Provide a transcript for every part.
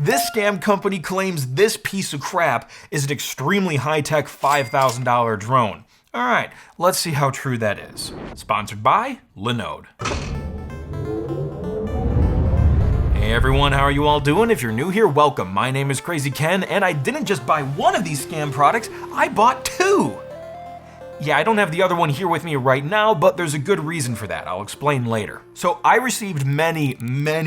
This scam company claims this piece of crap is an extremely high-tech $5,000 drone. Alright, let's see how true that is. Sponsored by Linode. Hey everyone, how are you all doing? If you're new here, welcome. My name is Krazy Ken, and I didn't just buy one of these scam products, I bought two! Yeah, I don't have the other one here with me right now, but there's a good reason for that. I'll explain later. So I received many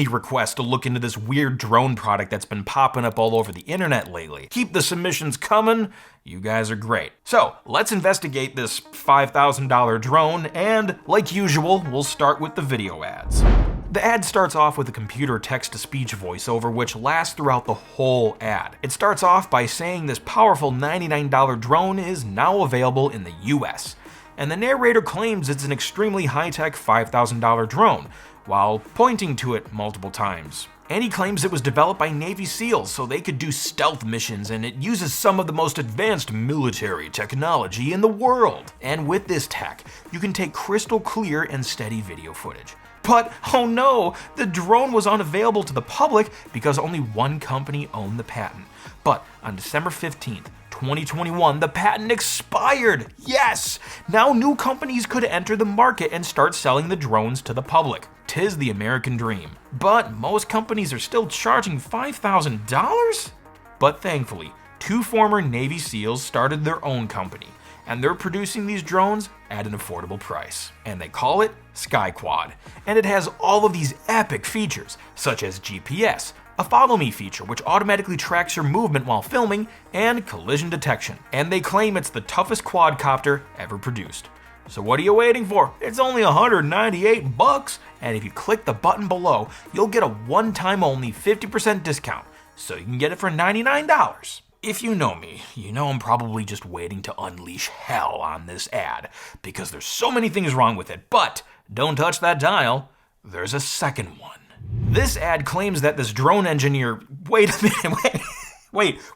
requests to look into this weird drone product that's been popping up all over the internet lately. Keep the submissions coming. You guys are great. So let's investigate this $5,000 drone, and like usual, we'll start with the video ads. The ad starts off with a computer text-to-speech voiceover which lasts throughout the whole ad. It starts off by saying this powerful $99 drone is now available in the US, and the narrator claims it's an extremely high-tech $5,000 drone, while pointing to it multiple times. And he claims it was developed by Navy SEALs so they could do stealth missions, and it uses some of the most advanced military technology in the world. And with this tech, you can take crystal clear and steady video footage. But, oh no, the drone was unavailable to the public because only one company owned the patent. But on December 15th, 2021, the patent expired! Yes! Now new companies could enter the market and start selling the drones to the public. 'Tis the American dream. But most companies are still charging $5,000? But thankfully, two former Navy SEALs started their own company, and they're producing these drones at an affordable price. And they call it SkyQuad. And it has all of these epic features, such as GPS, a follow me feature which automatically tracks your movement while filming, and collision detection. And they claim it's the toughest quadcopter ever produced. So what are you waiting for? It's only $198, and if you click the button below, you'll get a one-time only 50% discount, so you can get it for $99. If you know me, you know I'm probably just waiting to unleash hell on this ad, because there's so many things wrong with it, but don't touch that dial, there's a second one. This ad claims that this drone engineer, wait a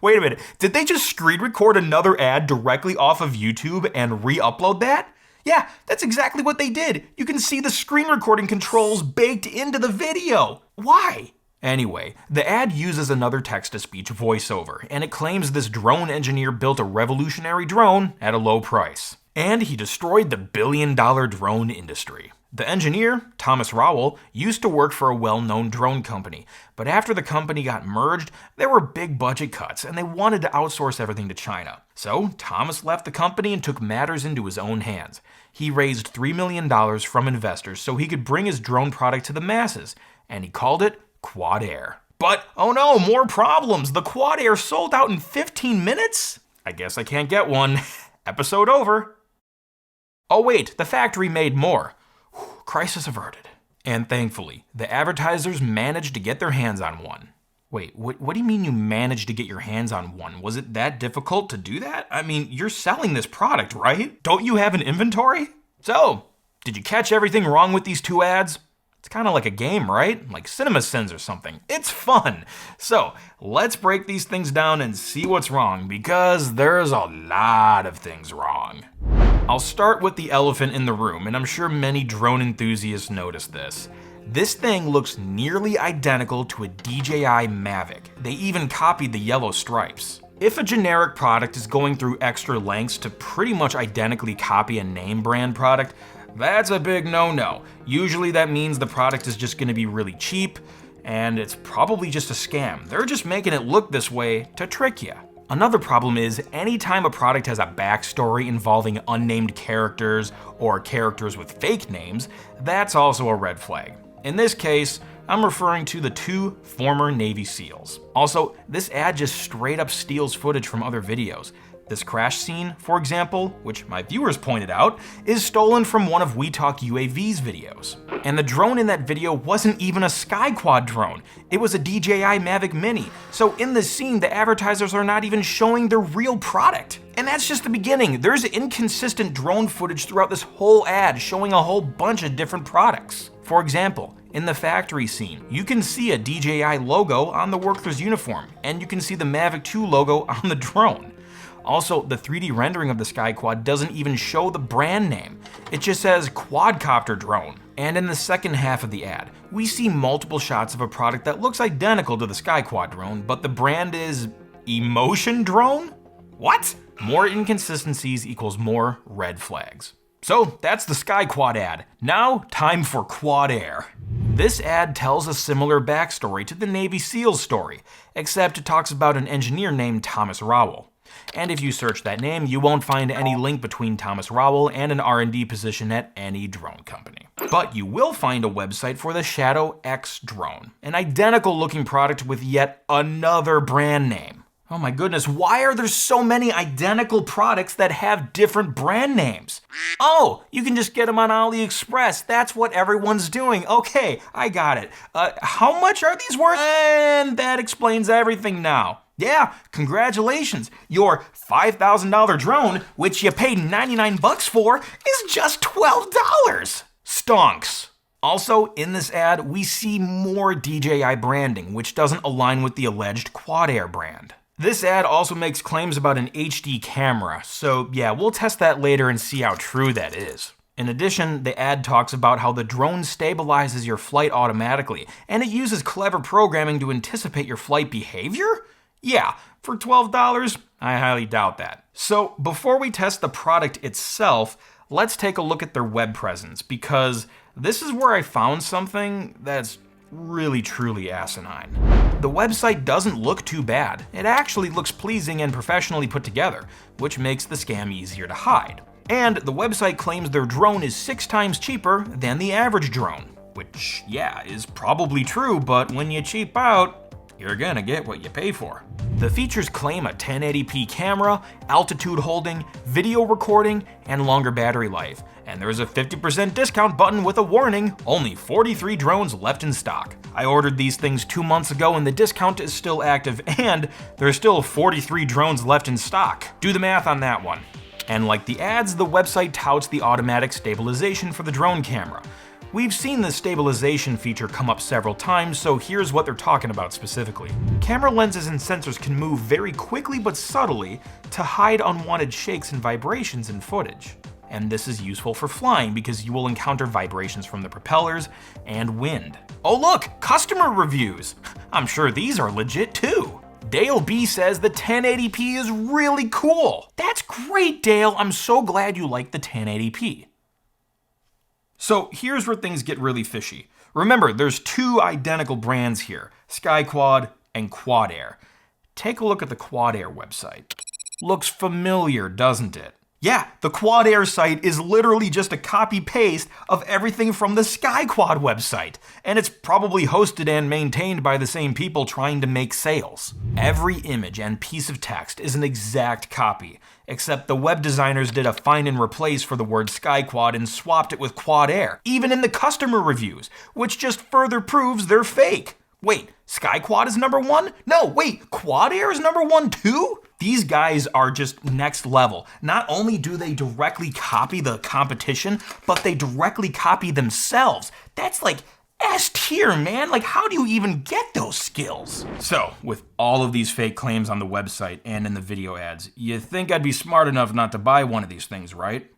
minute, did they just screen record another ad directly off of YouTube and re-upload that? Yeah, that's exactly what they did. You can see the screen recording controls baked into the video. Why? Anyway, the ad uses another text-to-speech voiceover, and it claims this drone engineer built a revolutionary drone at a low price. And he destroyed the billion-dollar drone industry. The engineer, Thomas Rowell, used to work for a well-known drone company, but after the company got merged, there were big budget cuts, and they wanted to outsource everything to China. So Thomas left the company and took matters into his own hands. He raised $3 million from investors so he could bring his drone product to the masses, and he called it QuadAir. But, oh no, more problems! The QuadAir sold out in 15 minutes? I guess I can't get one. Episode over. Oh wait, the factory made more. Crisis averted. And thankfully, the advertisers managed to get their hands on one. Wait, what do you mean you managed to get your hands on one? Was it that difficult to do that? I mean, you're selling this product, right? Don't you have an inventory? So, did you catch everything wrong with these two ads? It's kind of like a game, right? Like CinemaSins or something. It's fun. So, let's break these things down and see what's wrong, because there's a lot of things wrong. I'll start with the elephant in the room, and I'm sure many drone enthusiasts noticed this. This thing looks nearly identical to a DJI Mavic. They even copied the yellow stripes. If a generic product is going through extra lengths to pretty much identically copy a name brand product, that's a big no-no. Usually that means the product is just going to be really cheap, and it's probably just a scam. They're just making it look this way to trick you. Another problem is, anytime a product has a backstory involving unnamed characters or characters with fake names, that's also a red flag. In this case, I'm referring to the two former Navy SEALs. Also, this ad just straight up steals footage from other videos. This crash scene, for example, which my viewers pointed out, is stolen from one of We Talk UAV's videos. And the drone in that video wasn't even a SkyQuad drone, it was a DJI Mavic Mini. So in this scene, the advertisers are not even showing their real product. And that's just the beginning. There's inconsistent drone footage throughout this whole ad showing a whole bunch of different products. For example, in the factory scene, you can see a DJI logo on the worker's uniform, and you can see the Mavic 2 logo on the drone. Also, the 3D rendering of the SkyQuad doesn't even show the brand name. It just says quadcopter drone. And in the second half of the ad, we see multiple shots of a product that looks identical to the SkyQuad drone, but the brand is Emotion Drone? What? More inconsistencies equals more red flags. So that's the SkyQuad ad. Now, time for QuadAir. This ad tells a similar backstory to the Navy SEALs story, except it talks about an engineer named Thomas Rowell. And if you search that name, you won't find any link between Thomas Rowell and an R&D position at any drone company. But you will find a website for the Shadow X drone, an identical looking product with yet another brand name. Oh my goodness, why are there so many identical products that have different brand names? Oh, you can just get them on AliExpress. That's what everyone's doing. Okay, I got it. How much are these worth? And that explains everything now. Yeah, congratulations. Your $5,000 drone, which you paid 99 bucks for, is just $12. Stonks. Also, in this ad, we see more DJI branding, which doesn't align with the alleged QuadAir brand. This ad also makes claims about an HD camera, so yeah, we'll test that later and see how true that is. In addition, the ad talks about how the drone stabilizes your flight automatically, and it uses clever programming to anticipate your flight behavior? Yeah, for $12, I highly doubt that. So before we test the product itself, let's take a look at their web presence, because this is where I found something that's really truly asinine. The website doesn't look too bad. It actually looks pleasing and professionally put together, which makes the scam easier to hide. And the website claims their drone is 6 times cheaper than the average drone, which, yeah, is probably true, but when you cheap out, you're gonna get what you pay for. The features claim a 1080p camera, altitude holding, video recording, and longer battery life. And there's a 50% discount button with a warning, only 43 drones left in stock. I ordered these things 2 months ago and the discount is still active, and there's still 43 drones left in stock. Do the math on that one. And like the ads, the website touts the automatic stabilization for the drone camera. We've seen the stabilization feature come up several times, so here's what they're talking about specifically. Camera lenses and sensors can move very quickly but subtly to hide unwanted shakes and vibrations in footage. And this is useful for flying because you will encounter vibrations from the propellers and wind. Oh look, customer reviews! I'm sure these are legit too. Dale B says the 1080p is really cool. That's great, Dale. I'm so glad you like the 1080p. So here's where things get really fishy. Remember, there's 2 identical brands here, SkyQuad and QuadAir. Take a look at the QuadAir website. Looks familiar, doesn't it? Yeah, the QuadAir site is literally just a copy-paste of everything from the SkyQuad website, and it's probably hosted and maintained by the same people trying to make sales. Every image and piece of text is an exact copy, except the web designers did a find and replace for the word SkyQuad and swapped it with QuadAir, even in the customer reviews, which just further proves they're fake. Wait, SkyQuad is number 1? No, wait, QuadAir is number 1 too? These guys are just next level. Not only do they directly copy the competition, but they directly copy themselves. That's like S tier, man. Like, how do you even get those skills? So, with all of these fake claims on the website and in the video ads, you think I'd be smart enough not to buy one of these things, right?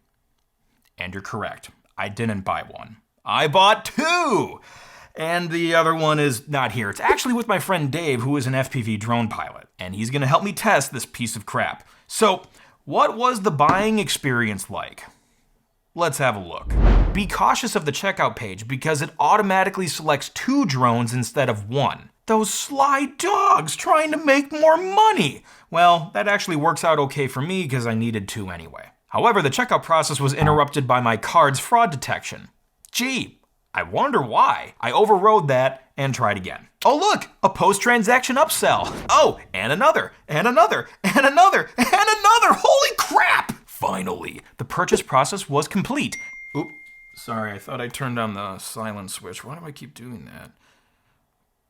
And you're correct. I didn't buy one. I bought 2! And the other one is not here. It's actually with my friend Dave, who is an FPV drone pilot, and he's gonna help me test this piece of crap. So, what was the buying experience like? Let's have a look. Be cautious of the checkout page because it automatically selects 2 drones instead of 1. Those sly dogs trying to make more money. Well, that actually works out okay for me because I needed 2 anyway. However, the checkout process was interrupted by my card's fraud detection. Gee, I wonder why. I overrode that and tried again. Oh look, a post-transaction upsell. Oh, and another, and another, and another, and another. Holy crap! Finally, the purchase process was complete. Oop, sorry, I thought I turned on the silent switch. Why do I keep doing that?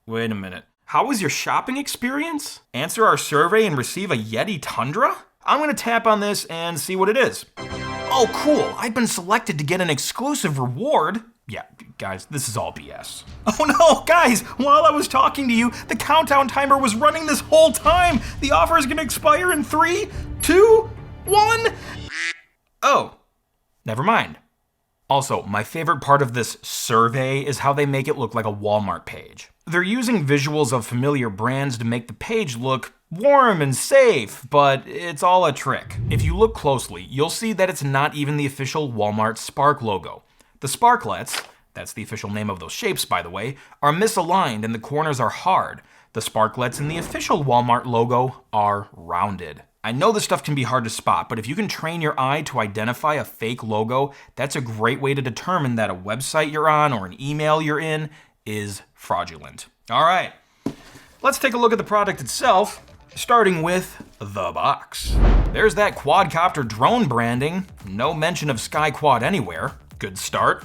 Wait a minute. How was your shopping experience? Answer our survey and receive a Yeti Tundra? I'm gonna tap on this and see what it is. Oh cool, I've been selected to get an exclusive reward. Yeah, guys, this is all BS. Oh no, guys, while I was talking to you, the countdown timer was running this whole time. The offer is gonna expire in 3, 2, 1. Oh, never mind. Also, my favorite part of this survey is how they make it look like a Walmart page. They're using visuals of familiar brands to make the page look warm and safe, but it's all a trick. If you look closely, you'll see that it's not even the official Walmart Spark logo. The sparklets, that's the official name of those shapes by the way, are misaligned and the corners are hard. The sparklets in the official Walmart logo are rounded. I know this stuff can be hard to spot, but if you can train your eye to identify a fake logo, that's a great way to determine that a website you're on or an email you're in is fraudulent. All right, let's take a look at the product itself, starting with the box. There's that quadcopter drone branding. No mention of SkyQuad anywhere. Good start.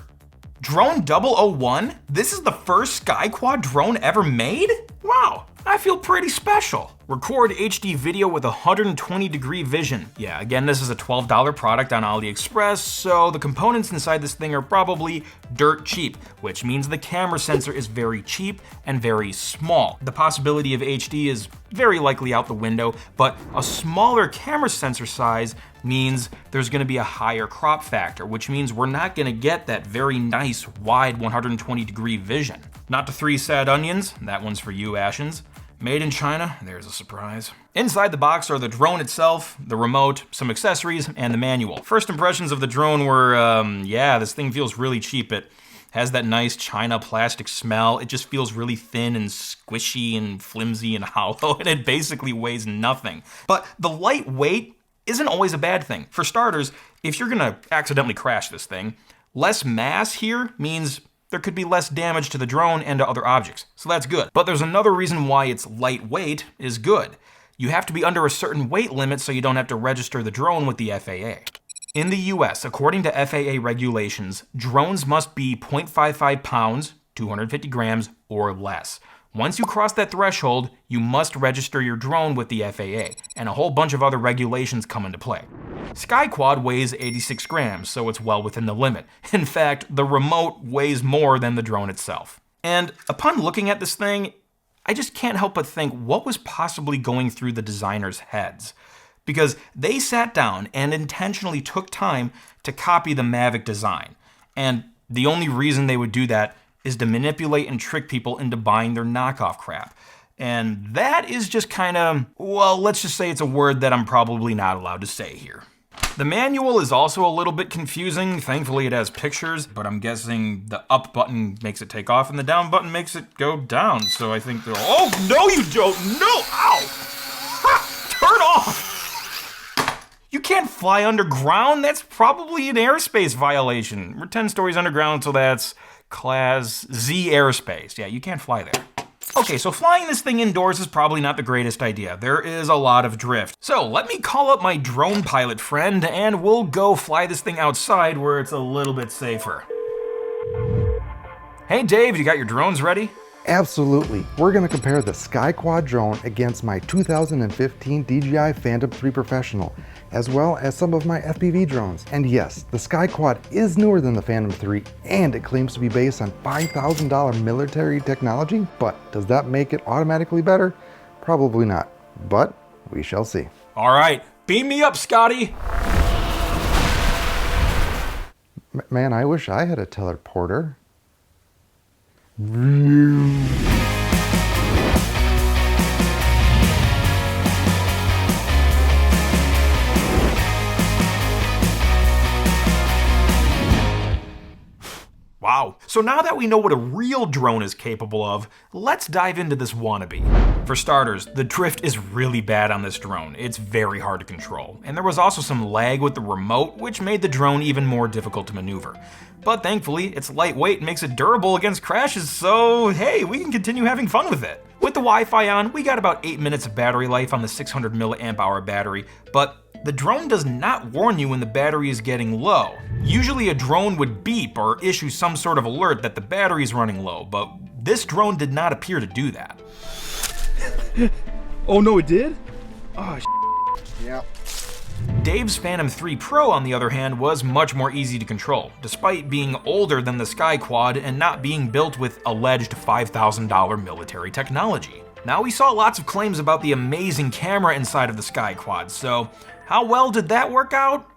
Drone 001? This is the first SkyQuad drone ever made? Wow, I feel pretty special. Record HD video with 120-degree vision. Yeah, again, this is a $12 product on AliExpress, so the components inside this thing are probably dirt cheap, which means the camera sensor is very cheap and very small. The possibility of HD is very likely out the window, but a smaller camera sensor size means there's gonna be a higher crop factor, which means we're not gonna get that very nice, wide 120-degree vision. Not to 3 sad onions, that one's for you, Ashens. Made in China, there's a surprise. Inside the box are the drone itself, the remote, some accessories, and the manual. First impressions of the drone were, yeah, this thing feels really cheap. It has that nice China plastic smell. It just feels really thin and squishy and flimsy and hollow, and it basically weighs nothing. But the lightweight isn't always a bad thing. For starters, if you're gonna accidentally crash this thing, less mass here means there could be less damage to the drone and to other objects, so that's good. But there's another reason why it's lightweight is good. You have to be under a certain weight limit so you don't have to register the drone with the FAA. In the US, according to FAA regulations, drones must be 0.55 pounds, 250 grams, or less. Once you cross that threshold, you must register your drone with the FAA, and a whole bunch of other regulations come into play. SkyQuad weighs 86 grams, so it's well within the limit. In fact, the remote weighs more than the drone itself. And upon looking at this thing, I just can't help but think what was possibly going through the designers' heads. Because they sat down and intentionally took time to copy the Mavic design. And the only reason they would do that is to manipulate and trick people into buying their knockoff crap. And that is just kind of, well, let's just say it's a word that I'm probably not allowed to say here. The manual is also a little bit confusing. Thankfully it has pictures, but I'm guessing the up button makes it take off and the down button makes it go down. So I think they're, oh, no you don't, no, ow! Ha! Turn off! You can't fly underground, that's probably an airspace violation. We're 10 stories underground, so that's Class Z airspace. Yeah, you can't fly there. Okay, so flying this thing indoors is probably not the greatest idea. There is a lot of drift. So let me call up my drone pilot friend and we'll go fly this thing outside where it's a little bit safer. Hey Dave, you got your drones ready? Absolutely. We're going to compare the SkyQuad drone against my 2015 DJI Phantom 3 Professional, as well as some of my FPV drones. And yes, the SkyQuad is newer than the Phantom 3, and it claims to be based on $5,000 military technology, but does that make it automatically better? Probably not, but we shall see. All right, beam me up, Scotty. Man, I wish I had a teleporter. Wow. So now that we know what a real drone is capable of, let's dive into this wannabe. For starters, the drift is really bad on this drone. It's very hard to control. And there was also some lag with the remote, which made the drone even more difficult to maneuver. But thankfully, it's lightweight and makes it durable against crashes, so hey, we can continue having fun with it. With the Wi-Fi on, we got about 8 minutes of battery life on the 600 milliamp hour battery, but the drone does not warn you when the battery is getting low. Usually a drone would beep or issue some sort of alert that the battery is running low, but this drone did not appear to do that. Oh no, it did? Oh, Yeah. Dave's Phantom 3 Pro, on the other hand, was much more easy to control, despite being older than the SkyQuad and not being built with alleged $5,000 military technology. Now, we saw lots of claims about the amazing camera inside of the SkyQuad, so how well did that work out?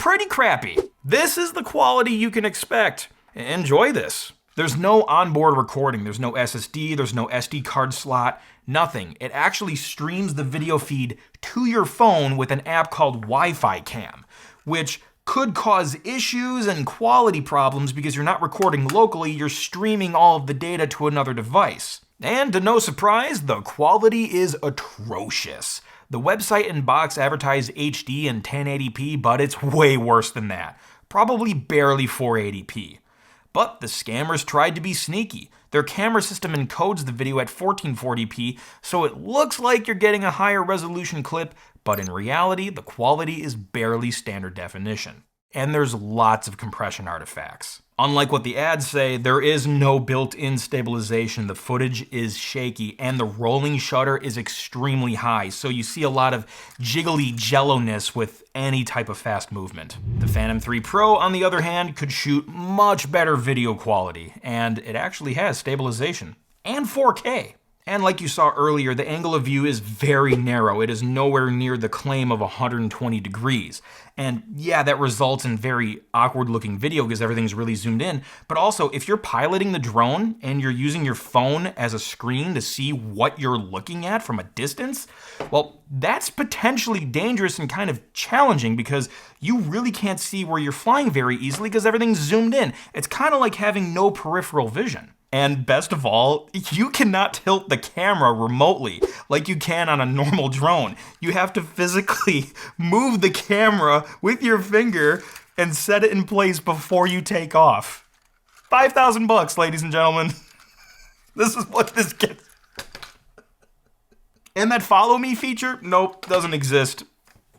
pretty crappy. This is the quality you can expect. Enjoy this. There's no onboard recording, there's no SSD, there's no SD card slot, nothing. It actually streams the video feed to your phone with an app called Wi-Fi Cam, which could cause issues and quality problems because you're not recording locally, you're streaming all of the data to another device. And to no surprise, the quality is atrocious. The website and box advertise HD and 1080p, but it's way worse than that. Probably barely 480p. But the scammers tried to be sneaky. Their camera system encodes the video at 1440p, so it looks like you're getting a higher resolution clip, but in reality, the quality is barely standard definition. And there's lots of compression artifacts. Unlike what the ads say, there is no built-in stabilization. The footage is shaky, and the rolling shutter is extremely high, so you see a lot of jiggly jello-ness with any type of fast movement. The Phantom 3 Pro, on the other hand, could shoot much better video quality, and it actually has stabilization. And 4K. And like you saw earlier, the angle of view is very narrow. It is nowhere near the claim of 120 degrees. And yeah, that results in very awkward looking video because everything's really zoomed in. But also, if you're piloting the drone and you're using your phone as a screen to see what you're looking at from a distance, well, that's potentially dangerous and kind of challenging because you really can't see where you're flying very easily because everything's zoomed in. It's kind of like having no peripheral vision. And best of all, you cannot tilt the camera remotely like you can on a normal drone. You have to physically move the camera with your finger and set it in place before you take off. $5,000, ladies and gentlemen. This is what this gets. And that follow me feature? Nope, doesn't exist.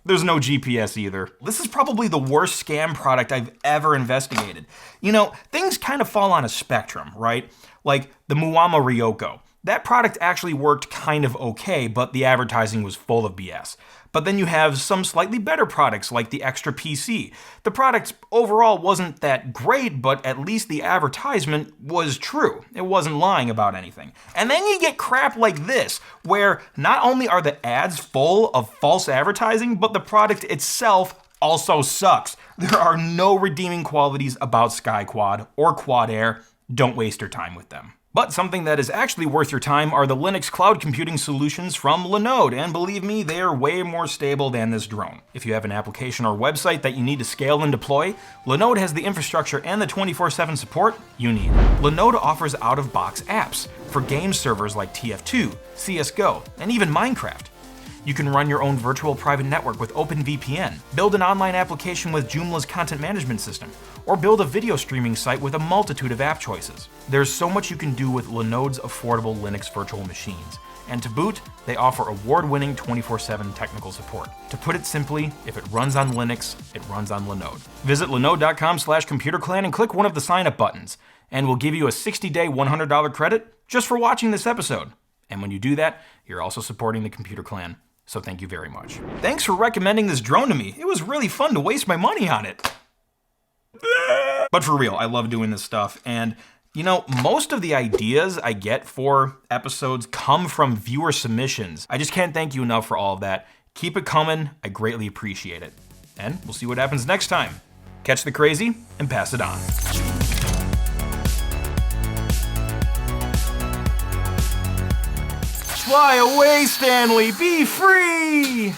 There's no GPS either. This is probably the worst scam product I've ever investigated. You know, things kind of fall on a spectrum, right? Like the Muama Ryoko. That product actually worked kind of okay, but the advertising was full of BS. But then you have some slightly better products like the Extra PC. The product overall wasn't that great, but at least the advertisement was true. It wasn't lying about anything. And then you get crap like this, where not only are the ads full of false advertising, but the product itself also sucks. There are no redeeming qualities about SkyQuad or QuadAir. Don't waste your time with them. But something that is actually worth your time are the Linux cloud computing solutions from Linode, and believe me, they are way more stable than this drone. If you have an application or website that you need to scale and deploy, Linode has the infrastructure and the 24/7 support you need. Linode offers out-of-box apps for game servers like TF2, CSGO, and even Minecraft. You can run your own virtual private network with OpenVPN, build an online application with Joomla's content management system, or build a video streaming site with a multitude of app choices. There's so much you can do with Linode's affordable Linux virtual machines. And to boot, they offer award-winning 24/7 technical support. To put it simply, if it runs on Linux, it runs on Linode. Visit linode.com/computerclan and click one of the sign-up buttons, and we'll give you a 60-day $100 credit just for watching this episode. And when you do that, you're also supporting the Computer Clan. So thank you very much. Thanks for recommending this drone to me. It was really fun to waste my money on it. But for real, I love doing this stuff. And, you know, most of the ideas I get for episodes come from viewer submissions. I just can't thank you enough for all of that. Keep it coming. I greatly appreciate it. And we'll see what happens next time. Catch the crazy and pass it on. Fly away, Stanley! Be free!